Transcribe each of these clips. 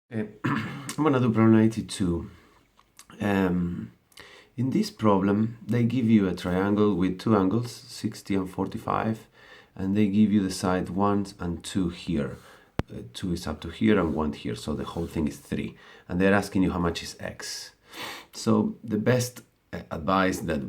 Okay. I'm gonna do problem 82. In this problem, they give you a triangle with two angles, 60 and 45, and they give you the side 1 and 2 here. 2 is up to here and 1 here, so the whole thing is 3. And they're asking you how much is x. So the best advice that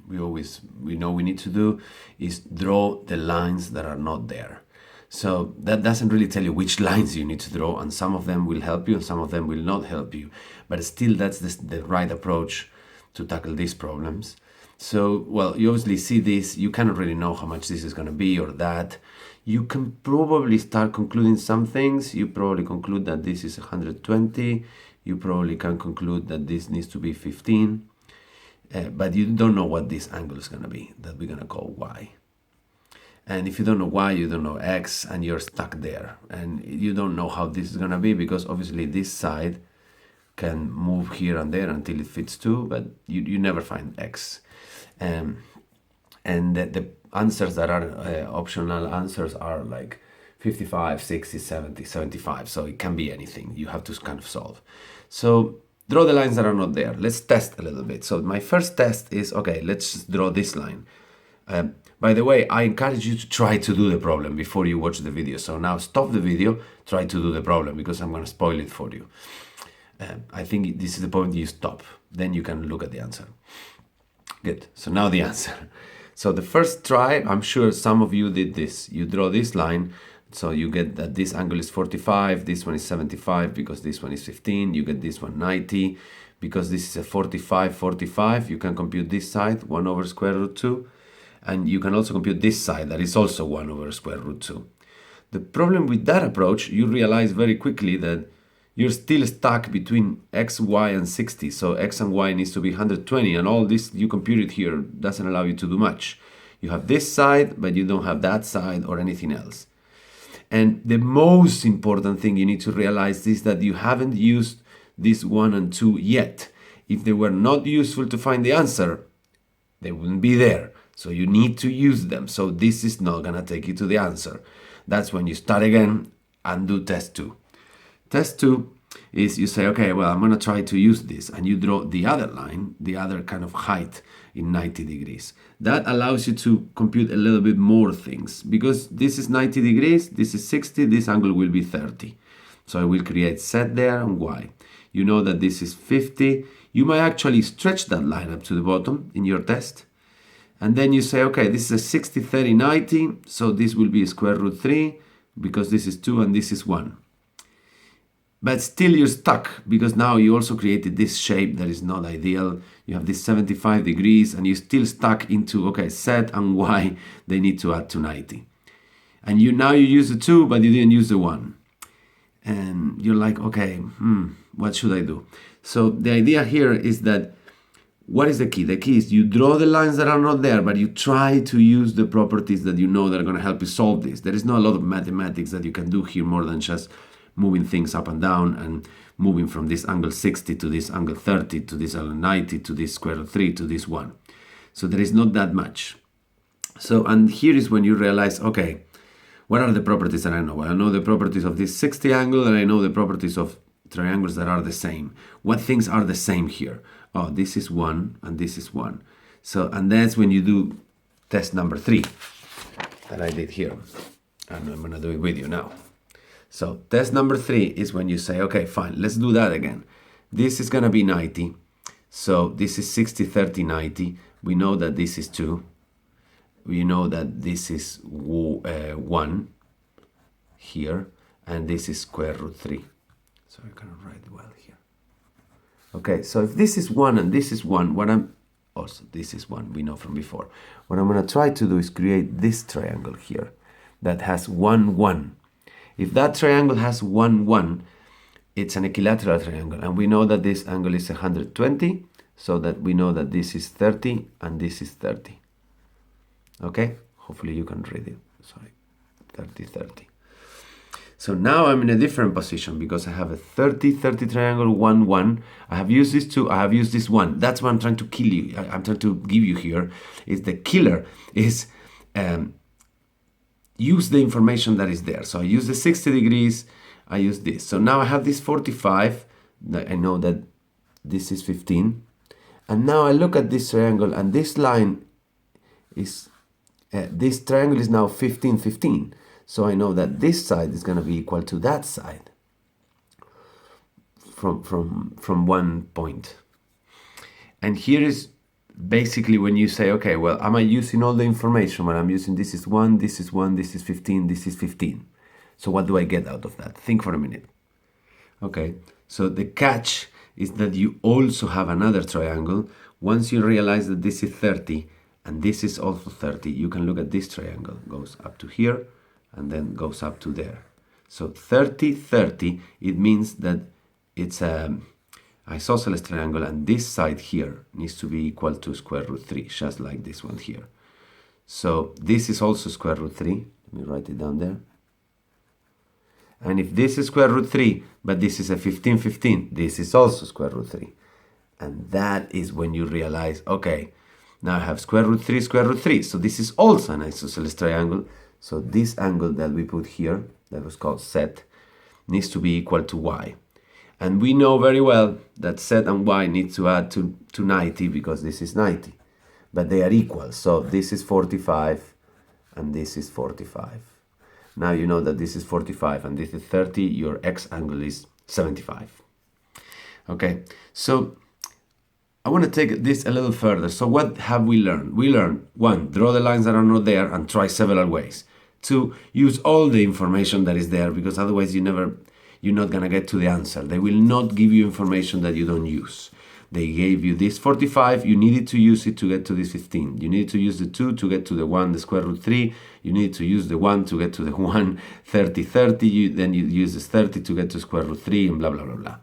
we know we need to do is draw the lines that are not there. So that doesn't really tell you which lines you need to draw, and some of them will help you and some of them will not help you. But still, that's the right approach to tackle these problems. So, well, you obviously see this, you cannot really know how much this is going to be or that. You can probably start concluding some things. You probably conclude that this is 120. You probably can conclude that this needs to be 15. But you don't know what this angle is going to be, that we're going to call y. And if you don't know y, you don't know x, and you're stuck there. And you don't know how this is going to be, because obviously this side can move here and there until it fits 2, but you never find x. And the answers that are optional answers are like 55, 60, 70, 75. So it can be anything. You have to kind of solve. So draw the lines that are not there. Let's test a little bit. So my first test is, okay, let's just draw this line. By the way, I encourage you to try to do the problem before you watch the video. So now stop the video, try to do the problem, because I'm going to spoil it for you. I think this is the point you stop. Then you can look at the answer. Good. So now the answer. So the first try, I'm sure some of you did this. You draw this line. So you get that this angle is 45, this one is 75 because this one is 15. You get this one 90 because this is a 45, 45. You can compute this side, 1 over square root 2. And you can also compute this side, that is also 1 over square root 2. The problem with that approach, you realize very quickly that you're still stuck between x, y, and 60. So x and y needs to be 120, and all this you compute it here doesn't allow you to do much. You have this side, but you don't have that side or anything else. And the most important thing you need to realize is that you haven't used this 1 and 2 yet. If they were not useful to find the answer, they wouldn't be there. So you need to use them. So this is not going to take you to the answer. That's when you start again and do test 2. Test 2 is you say, okay, well, I'm going to try to use this. And you draw the other line, the other kind of height in 90 degrees. That allows you to compute a little bit more things. Because this is 90 degrees, this is 60, this angle will be 30. So I will create z there and y. You know that this is 50. You might actually stretch that line up to the bottom in your test. And then you say, okay, this is a 60, 30, 90. So this will be square root 3 because this is 2 and this is 1. But still you're stuck because now you also created this shape that is not ideal. You have this 75 degrees and you're still stuck into, okay, z and y, they need to add to 90. And now you use the 2, but you didn't use the 1. And you're like, okay, what should I do? So the idea here is that, what is the key? The key is you draw the lines that are not there, but you try to use the properties that you know that are going to help you solve this. There is not a lot of mathematics that you can do here more than just moving things up and down and moving from this angle 60 to this angle 30 to this angle 90 to this square root 3 to this 1. So there is not that much. So, and here is when you realize, okay, what are the properties that I know? Well, I know the properties of this 60 angle, and I know the properties of triangles that are the same. What things are the same here? Oh, this is 1 and this is 1. So, and that's when you do test number 3 that I did here. And I'm going to do it with you now. So test number 3 is when you say, okay, fine, let's do that again. This is going to be 90. So this is 60, 30, 90. We know that this is 2. We know that this is 1 here. And this is square root 3. So I cannot write well here. Okay, so if this is 1 and this is 1, also this is 1, we know from before. What I'm going to try to do is create this triangle here that has 1, 1. If that triangle has 1, 1, it's an equilateral triangle. And we know that this angle is 120, so that we know that this is 30 and this is 30. Okay, hopefully you can read it. Sorry, 30, 30. So now I'm in a different position because I have a 30, 30 triangle, 1, 1. I have used this 2, I have used this 1. That's what I'm trying to kill you. I'm trying to give you here is the killer is use the information that is there. So I use the 60 degrees, I use this. So now I have this 45. I know that this is 15. And now I look at this triangle, and this line is, this triangle is now 15, 15. So I know that this side is going to be equal to that side from one point. And here is basically when you say, okay, well, am I using all the information? When I'm using this is 1, this is 1, this is 15, this is 15. So what do I get out of that? Think for a minute. Okay, so the catch is that you also have another triangle. Once you realize that this is 30 and this is also 30, you can look at this triangle. Goes up to here and then goes up to there. So 30, 30, it means that it's a isosceles triangle, and this side here needs to be equal to square root 3, just like this one here. So this is also square root 3. Let me write it down there. And if this is square root 3, but this is a 15, 15, this is also square root 3. And that is when you realize, okay, now I have square root 3, square root 3. So this is also an isosceles triangle. So this angle that we put here, that was called set, needs to be equal to y. And we know very well that set and y need to add to 90 because this is 90. But they are equal. So this is 45 and this is 45. Now you know that this is 45 and this is 30. Your x angle is 75. Okay, so I want to take this a little further. So what have we learned? We learned, 1, draw the lines that are not there and try several ways. 2, use all the information that is there, because otherwise you're not going to get to the answer. They will not give you information that you don't use. They gave you this 45, you needed to use it to get to this 15. You needed to use the 2 to get to the 1, the square root 3. You need to use the 1 to get to the 1, 30, 30. Then you use this 30 to get to square root 3 and blah, blah, blah, blah.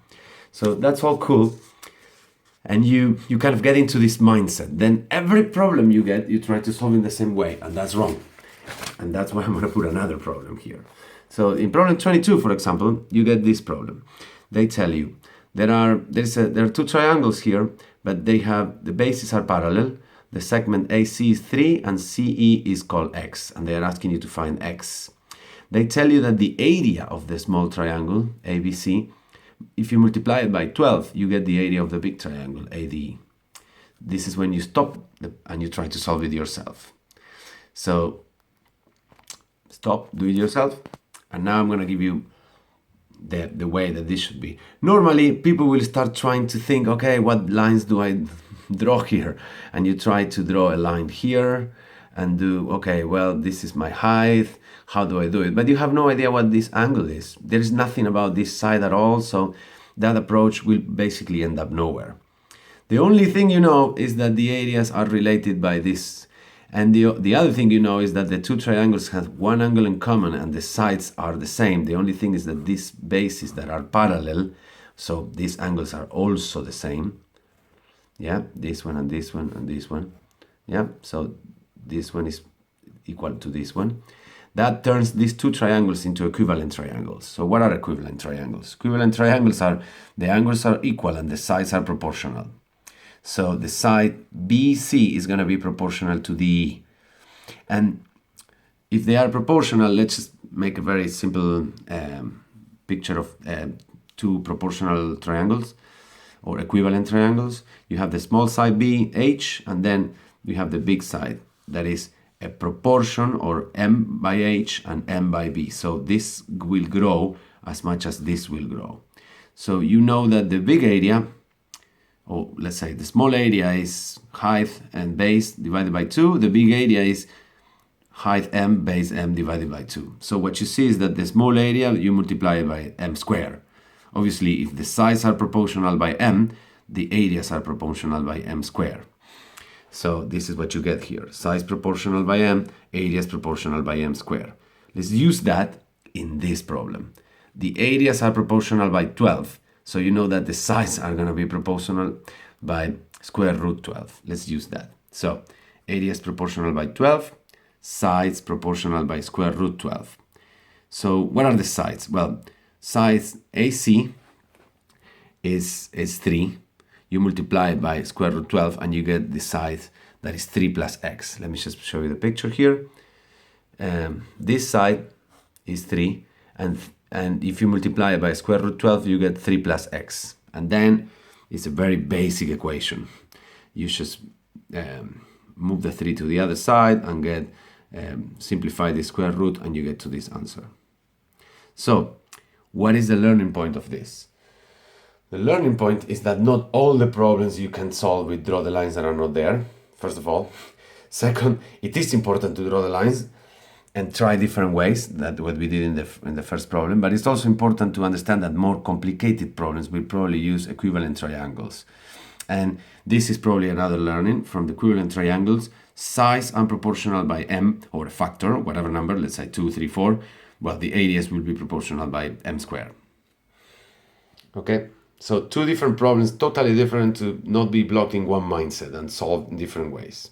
So that's all cool. And you kind of get into this mindset. Then every problem you get, you try to solve in the same way, and that's wrong. And that's why I'm going to put another problem here. So in problem 22, for example, you get this problem. They tell you there are 2 triangles here, but they have, the bases are parallel. The segment AC is 3 and CE is called X, and they are asking you to find X. They tell you that the area of the small triangle, ABC, if you multiply it by 12, you get the area of the big triangle, ADE. This is when you stop and you try to solve it yourself. So stop, do it yourself. And now I'm going to give you the way that this should be. Normally, people will start trying to think, okay, what lines do I draw here? And you try to draw a line here and do, okay, well, this is my height. How do I do it? But you have no idea what this angle is. There is nothing about this side at all. So that approach will basically end up nowhere. The only thing you know is that the areas are related by this. And the other thing you know is that the 2 triangles have one angle in common and the sides are the same. The only thing is that these bases that are parallel, so these angles are also the same. Yeah, this one and this one and this one. Yeah, so this one is equal to this one. That turns these 2 triangles into equivalent triangles. So what are equivalent triangles? Equivalent triangles are the angles are equal and the sides are proportional. So the side BC is going to be proportional to DE. And if they are proportional, let's just make a very simple picture of 2 proportional triangles or equivalent triangles. You have the small side BH, and then we have the big side that is a proportion, or M by H and M by B. So this will grow as much as this will grow. So you know that the big area, or let's say the small area, is height and base divided by 2. The big area is height M, base M divided by 2. So what you see is that the small area, you multiply it by M squared. Obviously, if the sides are proportional by M, the areas are proportional by M squared. So this is what you get here. Size proportional by M, areas proportional by M squared. Let's use that in this problem. The areas are proportional by 12. So you know that the sides are going to be proportional by square root 12. Let's use that. So areas proportional by 12, sides proportional by square root 12. So what are the sides? Well, sides AC is 3. You multiply it by square root 12 and you get the side that is 3 plus x. Let me just show you the picture here. This side is 3 and and if you multiply it by square root 12, you get 3 plus x. And then it's a very basic equation. You just move the 3 to the other side and get simplify the square root, and you get to this answer. So what is the learning point of this? The learning point is that not all the problems you can solve with draw the lines that are not there, first of all. Second, it is important to draw the lines and try different ways, that what we did in the first problem, but it's also important to understand that more complicated problems will probably use equivalent triangles. And this is probably another learning from the equivalent triangles. Size unproportional by m, or a factor, whatever number, let's say 2, 3, 4, well, the areas will be proportional by m squared. Okay, so two different problems, totally different, to not be blocked in one mindset and solved in different ways.